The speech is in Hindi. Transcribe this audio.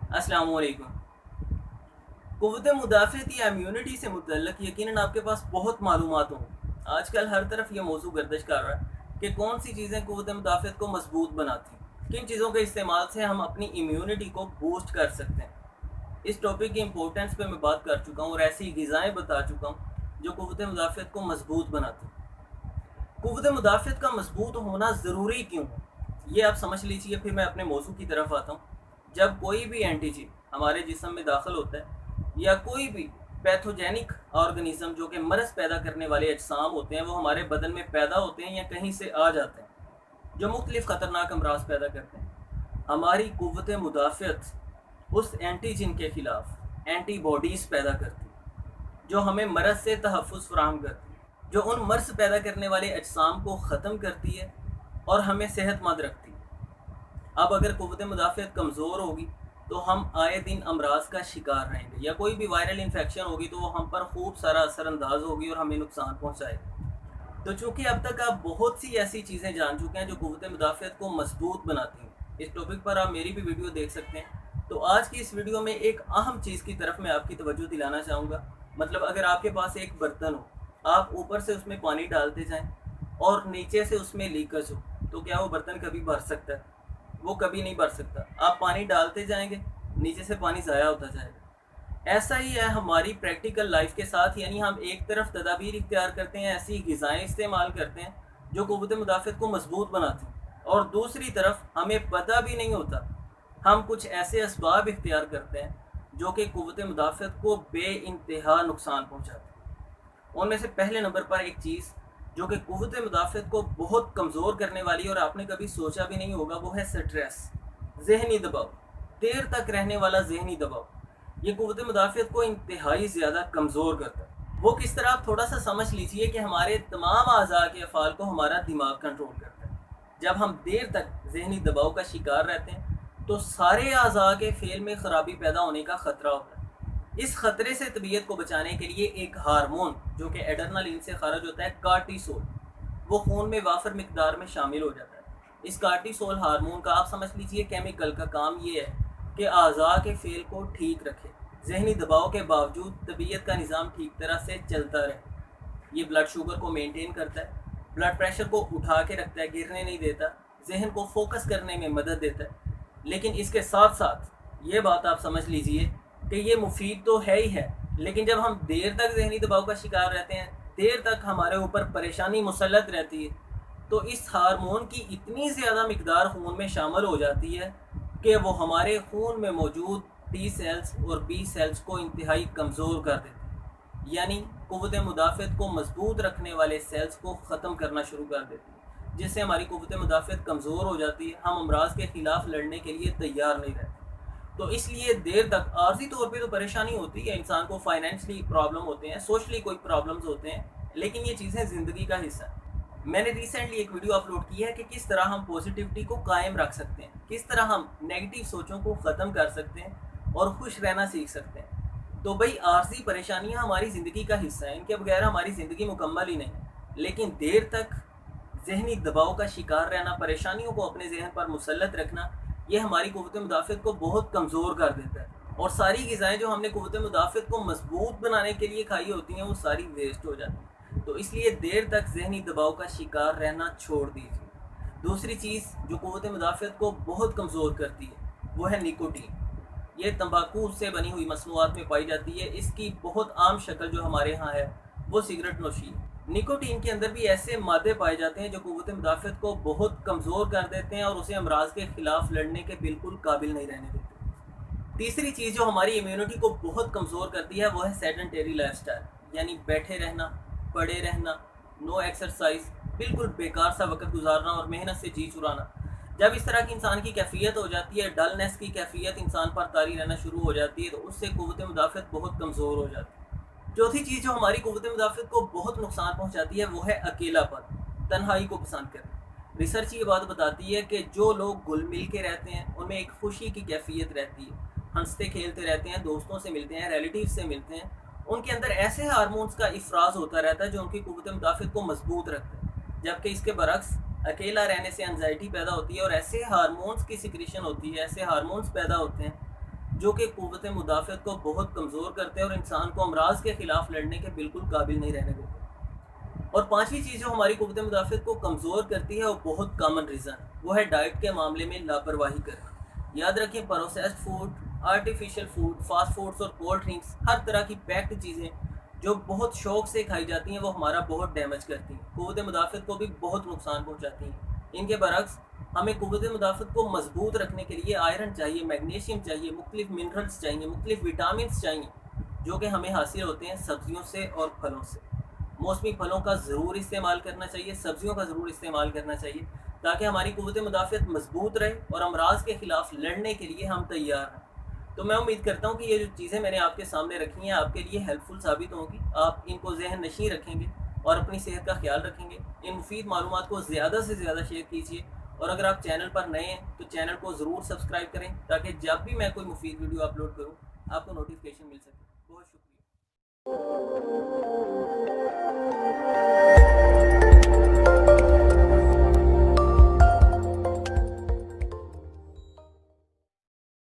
अस्सलाम वालेकुम। क़ुव्वत मुदाफ़अत या इम्यूनिटी से मुतल्लिक़ यकीनन आपके पास बहुत मालूमात होंगी। आजकल हर तरफ ये मौजू गर्दिश कर रहा है कि कौन सी चीज़ें क़ुव्वत मुदाफ़अत को मज़बूत बनाती हैं, किन चीज़ों के इस्तेमाल से हम अपनी इम्यूनिटी को बूस्ट कर सकते हैं। इस टॉपिक की इम्पोर्टेंस पे मैं बात कर चुका हूँ और ऐसी ग़िज़ाएँ बता चुका हूँ जो क़ुव्वत मुदाफ़अत को मज़बूत बनाती हैं। क़ुव्वत मुदाफ़अत का मज़बूत होना ज़रूरी क्यों है, ये आप समझ लीजिए, फिर मैं अपने मौजू की तरफ आता हूँ। जब कोई भी एंटीजन हमारे जिस्म में दाखिल होता है या कोई भी पैथोजेनिक ऑर्गेनिज्म जो कि मर्ज़ पैदा करने वाले अजसाम होते हैं, वो हमारे बदन में पैदा होते हैं या कहीं से आ जाते हैं, जो मुख्तलिफ़ ख़तरनाक अमराज़ पैदा करते हैं। हमारी क़ुव्वत मुदाफ़अत उस एंटीजन के ख़िलाफ़ एंटीबॉडीज़ पैदा करती है, जो हमें मर्ज़ से तहफ़्फ़ुज़ फ़राहम करती है, जो उन मर्ज़ पैदा करने वाले अजसाम को ख़त्म करती है और हमें सेहतमंद रखती है। अब अगर क़ुव्वत मुदाफ़अत कमज़ोर होगी तो हम आए दिन अमराज़ का शिकार रहेंगे, या कोई भी वायरल इन्फेक्शन होगी तो वो हम पर खूब सारा असरअंदाज होगी और हमें नुकसान पहुँचाएगी। तो चूँकि अब तक आप बहुत सी ऐसी चीज़ें जान चुके हैं जो क़ुव्वत मुदाफ़अत को मज़बूत बनाती हैं, इस टॉपिक पर आप मेरी भी वीडियो देख सकते हैं। तो आज की इस वीडियो में एक अहम चीज़ की तरफ मैं आपकी तवज्जो दिलाना चाहूँगा। मतलब अगर आपके पास एक बर्तन हो, आप ऊपर से उसमें पानी डालते जाएँ और नीचे से उसमें लीकेज हो, तो क्या वो बर्तन कभी भर सकता है? वो कभी नहीं भर सकता। आप पानी डालते जाएंगे, नीचे से पानी ज़ाया होता जाएगा। ऐसा ही है हमारी प्रैक्टिकल लाइफ के साथ, यानी हम एक तरफ तदाबीर इख्तियार करते हैं, ऐसी ग़िज़ाएँ इस्तेमाल करते हैं जो क़ुव्वत मुदाफ़अत को मज़बूत बनाती हैं, और दूसरी तरफ हमें पता भी नहीं होता, हम कुछ ऐसे असबाब इख्तियार करते हैं जो कि क़ुव्वत मुदाफ़अत को बेइंतहा नुकसान पहुँचाते हैं। उनमें से पहले नंबर पर एक चीज़ जो कि क़ुव्वत मुदाफ़अत को बहुत कमज़ोर करने वाली, और आपने कभी सोचा भी नहीं होगा, वो है स्ट्रेस, ज़हनी दबाव, देर तक रहने वाला ज़हनी दबाव। ये क़ुव्वत मुदाफ़अत को इंतहाई ज़्यादा कमज़ोर करता है। वो किस तरह, आप थोड़ा सा समझ लीजिए कि हमारे तमाम अज़ा के अफ़ाल को हमारा दिमाग कंट्रोल करता है। जब हम देर तक ज़हनी दबाव का शिकार रहते हैं तो सारे अज़ा के फ़ेल में ख़राबी पैदा होने का ख़तरा होता है। इस ख़तरे से तबीयत को बचाने के लिए एक हार्मोन जो कि एड्रेनलिन से ख़ारिज होता है, कार्टिसोल, वो खून में वाफर मिकदार में शामिल हो जाता है। इस कार्टिसोल हार्मोन का, आप समझ लीजिए, केमिकल का काम ये है कि अज़ा के फ़ेल को ठीक रखे, ज़हनी दबाव के बावजूद तबीयत का निज़ाम ठीक तरह से चलता रहे। ये ब्लड शुगर को मेंटेन करता है, ब्लड प्रेशर को उठा के रखता है, गिरने नहीं देता, जहन को फोकस करने में मदद देता है। लेकिन इसके साथ साथ ये बात आप समझ लीजिए कि ये मुफीद तो है ही है, लेकिन जब हम देर तक ज़हनी दबाव का शिकार रहते हैं, देर तक हमारे ऊपर परेशानी मुसल्लत रहती है, तो इस हार्मोन की इतनी ज़्यादा मिकदार खून में शामिल हो जाती है कि वो हमारे खून में मौजूद टी सेल्स और बी सेल्स को इंतहाई कमज़ोर कर देती है, यानी क़ुव्वत मुदाफ़अत को मज़बूत रखने वाले सेल्स को ख़त्म करना शुरू कर देती है, जिससे हमारी क़ुव्वत मुदाफ़अत कमज़ोर हो जाती है। हम अमराज़ के ख़िलाफ़ लड़ने के लिए तैयार नहीं रहते। तो इसलिए देर तक आर्ज़ी तौर पे तो परेशानी होती है, इंसान को फाइनेंशली प्रॉब्लम होते हैं, सोशली कोई प्रॉब्लम्स होते हैं, लेकिन ये चीज़ें ज़िंदगी का हिस्सा है। मैंने रिसेंटली एक वीडियो अपलोड की है कि किस तरह हम पॉजिटिविटी को कायम रख सकते हैं, किस तरह हम नेगेटिव सोचों को ख़त्म कर सकते हैं और खुश रहना सीख सकते हैं। तो भाई, आर्ज़ी परेशानियाँ हमारी ज़िंदगी का हिस्सा हैं, इनके बगैर हमारी ज़िंदगी मुकम्मल ही नहीं है। लेकिन देर तक ज़हनी दबाव का शिकार रहना, परेशानियों को अपने ज़हन पर मुसल्लत रखना, ये हमारी क़ुव्वत मुदाफ़अत को बहुत कमज़ोर कर देता है, और सारी ग़िज़ाएँ जो हमने क़ुव्वत मुदाफ़अत को मज़बूत बनाने के लिए खाई होती हैं, वो सारी वेस्ट हो जाती हैं। तो इसलिए देर तक ज़हनी दबाव का शिकार रहना छोड़ दीजिए। दूसरी चीज़ जो क़ुव्वत मुदाफ़अत को बहुत कमज़ोर करती है, वो है निकोटीन। ये तंबाकू से बनी हुई मसनूआत में पाई जाती है। इसकी बहुत आम शक्ल जो हमारे यहाँ है वो सिगरेट नोशी है। निकोटीन के अंदर भी ऐसे मादे पाए जाते हैं जो क़ुव्वत मुदाफ़अत को बहुत कमज़ोर कर देते हैं और उसे अमराज़ के ख़िलाफ़ लड़ने के बिल्कुल काबिल नहीं रहने देते। तीसरी चीज़ जो हमारी इम्यूनिटी को बहुत कमज़ोर करती है वो है सेडेंटरी लाइफ़स्टाइल, यानी बैठे रहना, पड़े रहना, नो एक्सरसाइज, बिल्कुल बेकार सा वक्त गुजारना और मेहनत से जी चुराना। जब इस तरह की इंसान की कैफियत हो जाती है, डलनेस की कैफियत इंसान पर तारी रहना शुरू हो जाती है, तो उससे क़ुव्वत मुदाफ़अत बहुत कमज़ोर हो जाती है। चौथी चीज़ जो हमारी क़ुव्वत मुदाफ़अत को बहुत नुकसान पहुँचाती है वो है अकेलापन, तन्हाई को पसंद करना। रिसर्च ये बात बताती है कि जो लोग घुल मिल के रहते हैं उनमें एक खुशी की कैफियत रहती है, हंसते खेलते रहते हैं, दोस्तों से मिलते हैं, रिलेटिव से मिलते हैं, उनके अंदर ऐसे हार्मोन्स का इफ़राज़ होता रहता है जो उनकी क़ुव्वत मुदाफ़अत को मज़बूत रखते हैं। जबकि इसके बरक्स अकेला रहने से एंग्जाइटी पैदा होती है और ऐसे हार्मोन्स की सिक्रीशन होती है, ऐसे हार्मोन्स पैदा होते हैं जो कि क़ुव्वत मुदाफ़त को बहुत कमज़ोर करते हैं और इंसान को अमराज के ख़िलाफ़ लड़ने के बिल्कुल काबिल नहीं रहने देते। और पाँचवीं चीज़ जो हमारी क़ुव्वत मुदाफ़त को कमज़ोर करती है वो बहुत कॉमन रीज़न है, वो है डाइट के मामले में लापरवाही करना। याद रखें, processed food, artificial food, fast foods और कोल्ड ड्रिंक्स, हर तरह की पैक्ड चीज़ें जो बहुत शौक से खाई जाती हैं वो हमारा बहुत डैमेज करती हैं, क़ुव्वत मुदाफ़त को भी बहुत नुकसान पहुँचाती हैं। इनके बरक्स हमें क़ुव्वत मुदाफ़त को मज़बूत रखने के लिए आयरन चाहिए, मैग्नीशियम चाहिए, मुख्तलिफ़ मिनरल्स चाहिए, मुख्तलिफ़ विटामिन्स चाहिए, जो कि हमें हासिल होते हैं सब्ज़ियों से और फलों से। मौसमी फलों का ज़रूर इस्तेमाल करना चाहिए, सब्जियों का ज़रूर इस्तेमाल करना चाहिए, ताकि हमारी क़ुव्वत मुदाफ़त मज़बूत रहे और अमराज के ख़िलाफ़ लड़ने के लिए हम तैयार हैं। तो मैं उम्मीद करता हूँ कि ये जो चीज़ें मैंने आपके सामने रखी हैं आपके लिए हेल्पफुल साबित होंगी। आप इनको ज़हन नशीं रखेंगे और अपनी सेहत का ख्याल रखेंगे। इन मुफीद मालूमात को ज़्यादा से ज़्यादा शेयर कीजिए और अगर आप चैनल पर नए हैं तो चैनल को ज़रूर सब्सक्राइब करें, ताकि जब भी मैं कोई मुफीद वीडियो अपलोड करूँ आपको नोटिफिकेशन मिल सके। बहुत शुक्रिया।